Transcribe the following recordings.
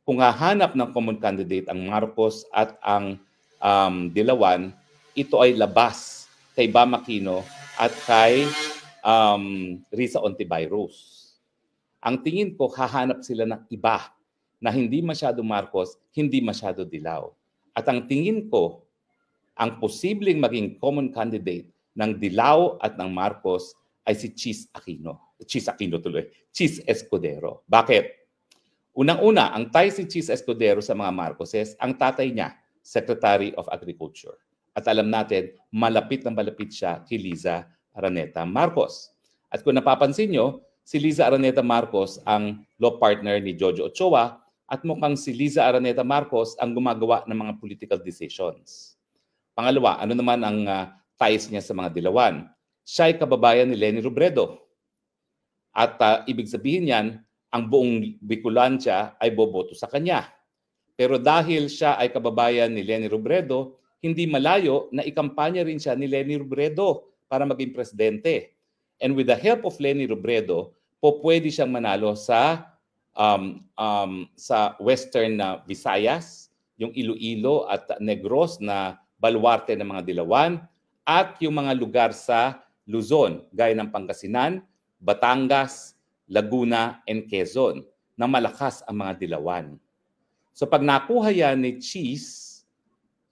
kung hahanap ng common candidate ang Marcos at ang Dilawan, ito ay labas kay Bam Aquino at kay Risa Hontiveros. Ang tingin ko, hahanap sila ng iba na hindi masyado Marcos, hindi masyado Dilaw. At ang tingin ko, ang posibleng maging common candidate ng Dilaw at ng Marcos ay si Chis Aquino. Chis Aquino tuloy. Chis Escudero. Bakit? Unang-una, ang tie si Chis Escudero sa mga Marcoses, ang tatay niya, Secretary of Agriculture. At alam natin, malapit na malapit siya kay Liza Araneta Marcos. At kung napapansin nyo, si Liza Araneta Marcos ang law partner ni Jojo Ochoa at mukhang si Liza Araneta Marcos ang gumagawa ng mga political decisions. Pangalawa, ano naman ang ties niya sa mga Dilawan? Siya ay kababayan ni Leni Robredo. At ibig sabihin yan, ang buong Bicolandia ay boboto sa kanya. Pero dahil siya ay kababayan ni Leni Robredo, hindi malayo na ikampanya rin siya ni Leni Robredo para maging presidente. And with the help of Leni Robredo, pwede siyang manalo sa Western Visayas, yung Iloilo at Negros na baluarte ng mga Dilawan, at yung mga lugar sa Luzon, gaya ng Pangasinan, Batangas, Laguna, and Quezon, na malakas ang mga Dilawan. So pag nakuha yan ni Chis,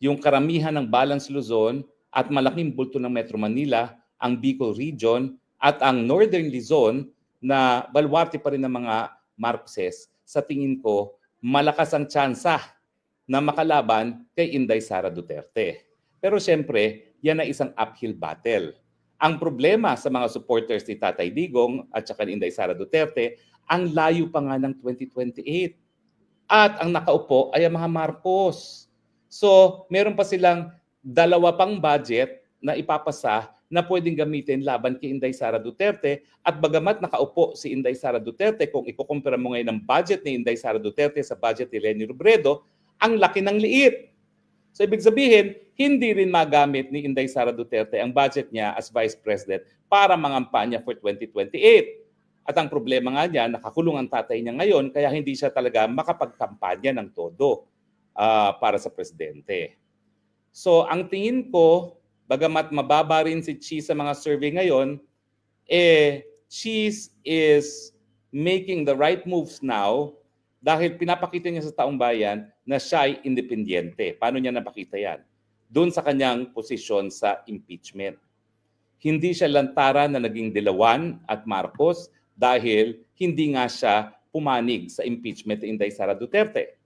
yung karamihan ng Balance Luzon at malaking bulto ng Metro Manila, ang Bicol Region at ang Northern Luzon na baluarte pa rin ng mga Marcoses, sa tingin ko, malakas ang tsansa na makalaban kay Inday Sara Duterte. Pero siyempre, yan ay isang uphill battle. Ang problema sa mga supporters ni Tatay Digong at saka ni Inday Sara Duterte, ang layo pa nga ng 2028. At ang nakaupo ay ang mga Marcos. So, meron pa silang dalawa pang budget na ipapasa na pwedeng gamitin laban kay Inday Sara Duterte. At bagamat nakaupo si Inday Sara Duterte, kung ikukumpara mo ngayon ang budget ni Inday Sara Duterte sa budget ni Leni Robredo, ang laki ng liit. So, ibig sabihin, hindi rin magamit ni Inday Sara Duterte ang budget niya as Vice President para mangampanya for 2028. At ang problema nga niya, nakakulong ang tatay niya ngayon, kaya hindi siya talaga makapagkampanya ng todo para sa presidente. So, ang tingin ko, bagamat mababa rin si Chis sa mga survey ngayon, Chis is making the right moves now dahil pinapakita niya sa taong bayan na siya ay independyente. Paano niya napakita yan? Doon sa kanyang posisyon sa impeachment. Hindi siya lantaran na naging Dilawan at Marcos dahil hindi nga siya pumanig sa impeachment ni Inday Sara Duterte.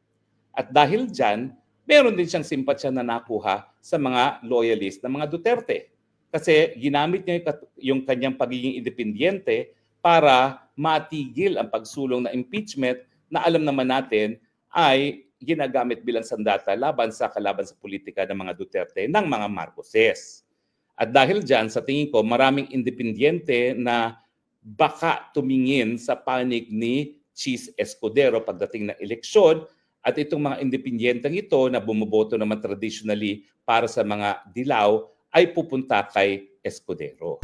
At dahil dyan, meron din siyang simpatsya na nakuha sa mga loyalist ng mga Duterte. Kasi ginamit niya yung kanyang pagiging independyente para matigil ang pagsulong na impeachment na alam naman natin ay ginagamit bilang sandata laban sa kalaban sa politika ng mga Duterte ng mga Marcoses. At dahil dyan, sa tingin ko, maraming independyente na baka tumingin sa panig ni Chis Escudero pagdating ng eleksyon. At itong mga independyenteng ito na bumoboto naman traditionally para sa mga Dilaw ay pupunta kay Escudero.